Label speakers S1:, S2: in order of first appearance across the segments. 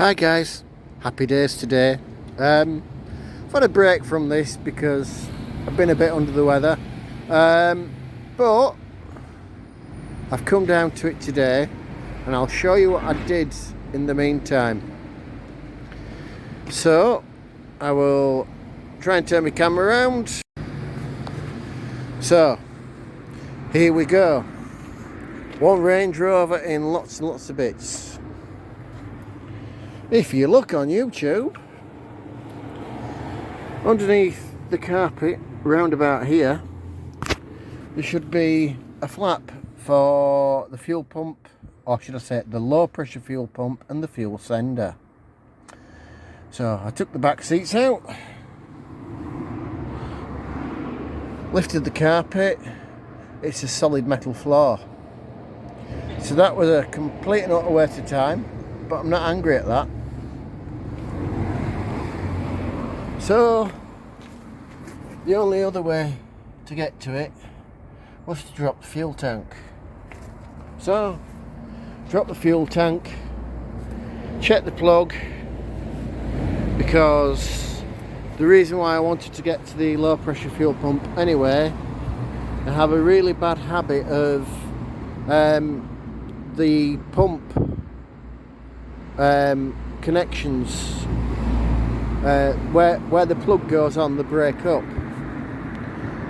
S1: Hi guys, happy days today. I've had a break from this because I've been a bit under the weather, but I've come down to it today and I'll show you what I did in the meantime. So I will try and turn my camera around. So here we go, one Range Rover in lots and lots of bits. If you look on YouTube, underneath the carpet round about here, there should be a flap for the fuel pump, or should I say the low pressure fuel pump and the fuel sender. So I took the back seats out, lifted the carpet. It's a solid metal floor, so that was a complete and utter waste of time, but I'm not angry at that. So the only other way to get to it was to drop the fuel tank. So drop the fuel tank, check the plug, because the reason why I wanted to get to the low pressure fuel pump anyway, I have a really bad habit of the pump connections where the plug goes on, they break up.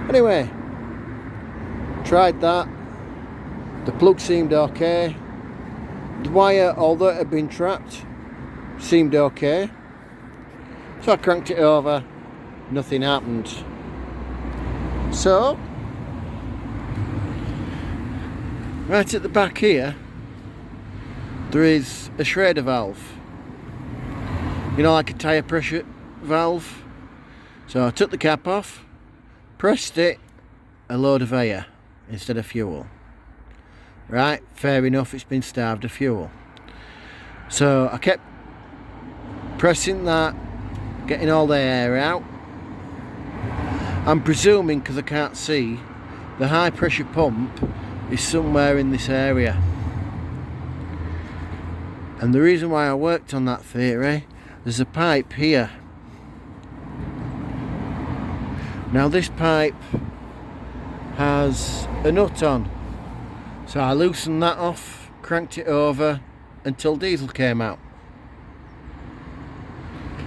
S1: Anyway, tried that. The plug seemed okay. The wire, although it had been trapped, seemed okay. So I cranked it over, nothing happened. So right at the back here, there is a shredder valve. You know, like a tyre pressure valve. So I took the cap off, pressed it, a load of air instead of fuel. Right, fair enough, it's been starved of fuel. So I kept pressing that, getting all the air out. I'm presuming, because I can't see, the high pressure pump is somewhere in this area. And the reason why I worked on that theory, there's a pipe here. Now this pipe has a nut on, so I loosened that off, cranked it over until diesel came out.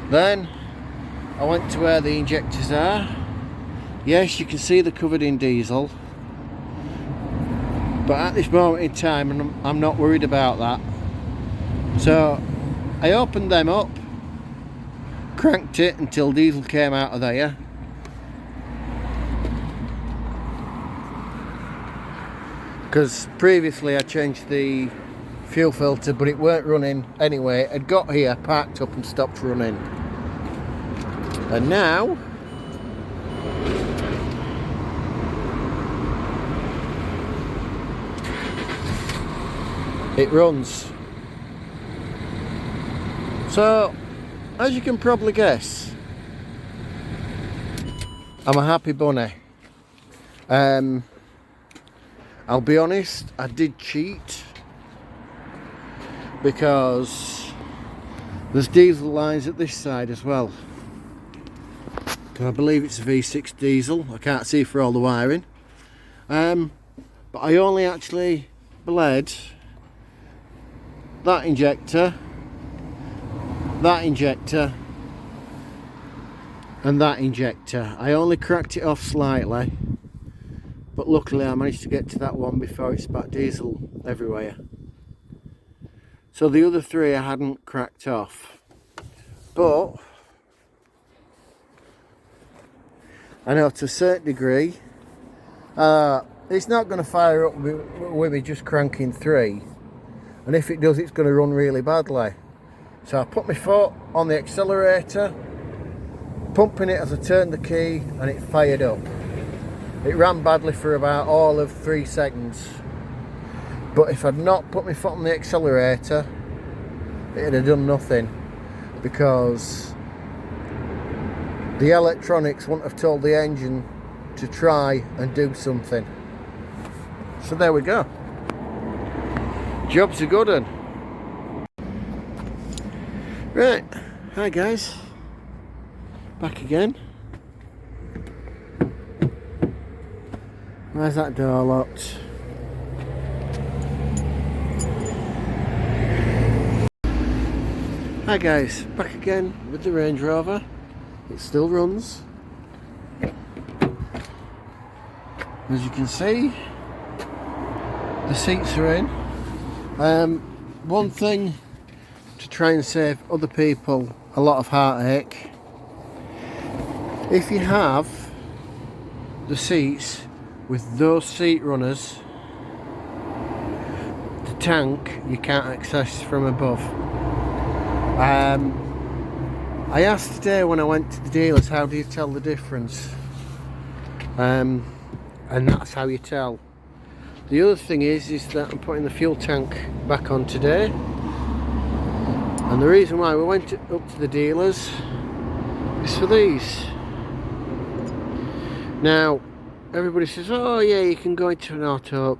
S1: Then I went to where the injectors are. Yes, you can see they're covered in diesel, but at this moment in time I'm not worried about that. So I opened them up, cranked it until diesel came out of there. Because previously I changed the fuel filter, but it weren't running anyway. It had got here, parked up and stopped running. And now it runs. So as you can probably guess, I'm a happy bunny. I'll be honest, I did cheat, because there's diesel lines at this side as well. I believe it's a V6 diesel. I can't see for all the wiring. But I only actually bled that injector, that injector and that injector. I only cracked it off slightly, but luckily I managed to get to that one before it spat diesel everywhere. So the other three I hadn't cracked off, but I know to a certain degree it's not going to fire up with me just cranking three, and if it does, it's going to run really badly. So I put my foot on the accelerator, pumping it as I turned the key, and it fired up. It ran badly for about all of 3 seconds. But if I'd not put my foot on the accelerator, it'd have done nothing, because the electronics wouldn't have told the engine to try and do something. So there we go. Job's a good one. Right, hi guys, back again. Where's that door locked? Hi guys, back again with the Range Rover. It still runs. As you can see, the seats are in. One thing to try and save other people a lot of heartache: if you have the seats with those seat runners, the tank you can't access from above. I asked today when I went to the dealers, how do you tell the difference? And that's how you tell. The other thing is that I'm putting the fuel tank back on today, and the reason why we went up to the dealers is for these. Now everybody says, oh yeah, you can go into an auto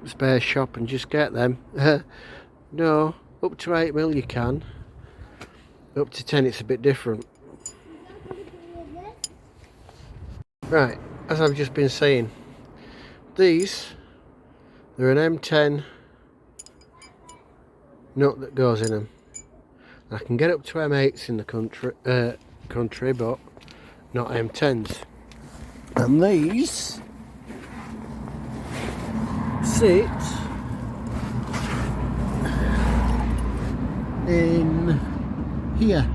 S1: spare shop and just get them. No, up to 8mm you can. Up to 10 it's a bit different. Right, as I've just been saying, these, they're an M10 nut that goes in them. I can get up to M8s in the country, but not M10s. And these sit in here.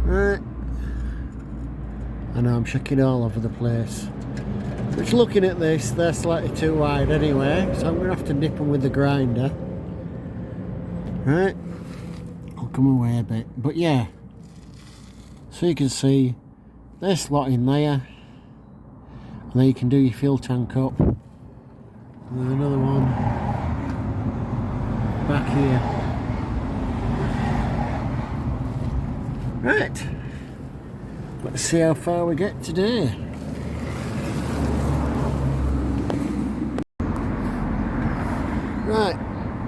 S1: Right. I know I'm shaking all over the place. Which, looking at this, they're slightly too wide anyway, so I'm going to have to nip them with the grinder. Right. I'll come away a bit. But yeah. So you can see, they slot in there. And then you can do your fuel tank up. And there's another one back here. Right. Let's see how far we get today. Right,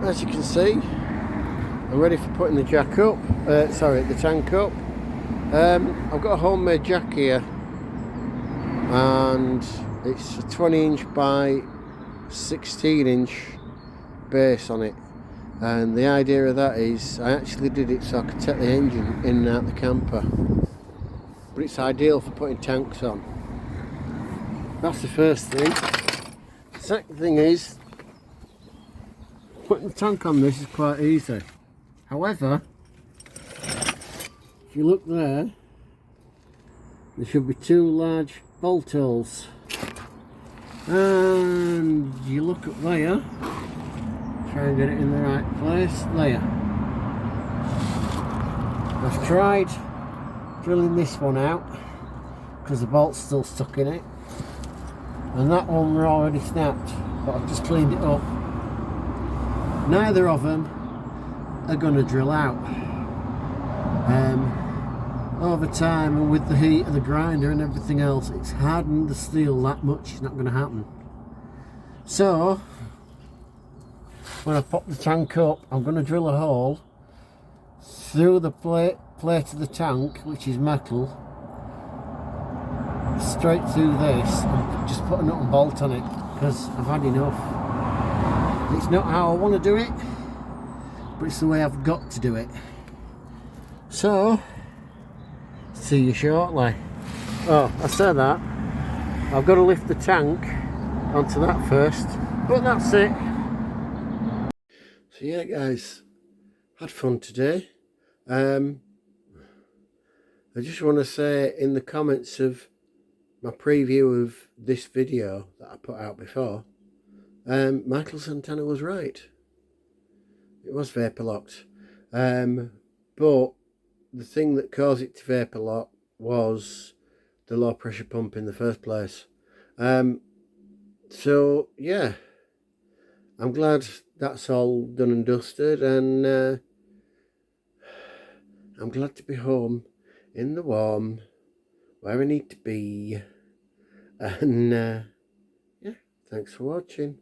S1: as you can see, I'm ready for putting the jack up. The tank up. I've got a homemade jack here, and it's a 20" by 16" base on it. And the idea of that is, I actually did it so I could take the engine in and out the camper. But it's ideal for putting tanks on. That's the first thing. The second thing is, putting the tank on this is quite easy. However, if you look there should be two large bolt holes. And you look up there, try and get it in the right place, there. I've tried drilling this one out because the bolt's still stuck in it, and that one were already snapped, but I've just cleaned it up. Neither of them are going to drill out. Over time, and with the heat of the grinder and everything else, it's hardened the steel that much, it's not going to happen. So when I pop the tank up, I'm going to drill a hole through the plate of the tank, which is metal, straight through this, and just put a nut and bolt on it, because I've had enough. It's not how I want to do it, but it's the way I've got to do it. So, see you shortly. Oh, I said that. I've got to lift the tank onto that first, but that's it. So yeah guys, had fun today. I just want to say, in the comments of my preview of this video that I put out before, Michael Santana was right. It was vapour locked. But the thing that caused it to vapour lock was the low pressure pump in the first place. So yeah, I'm glad that's all done and dusted, and I'm glad to be home in the warm, where I need to be. And yeah, thanks for watching.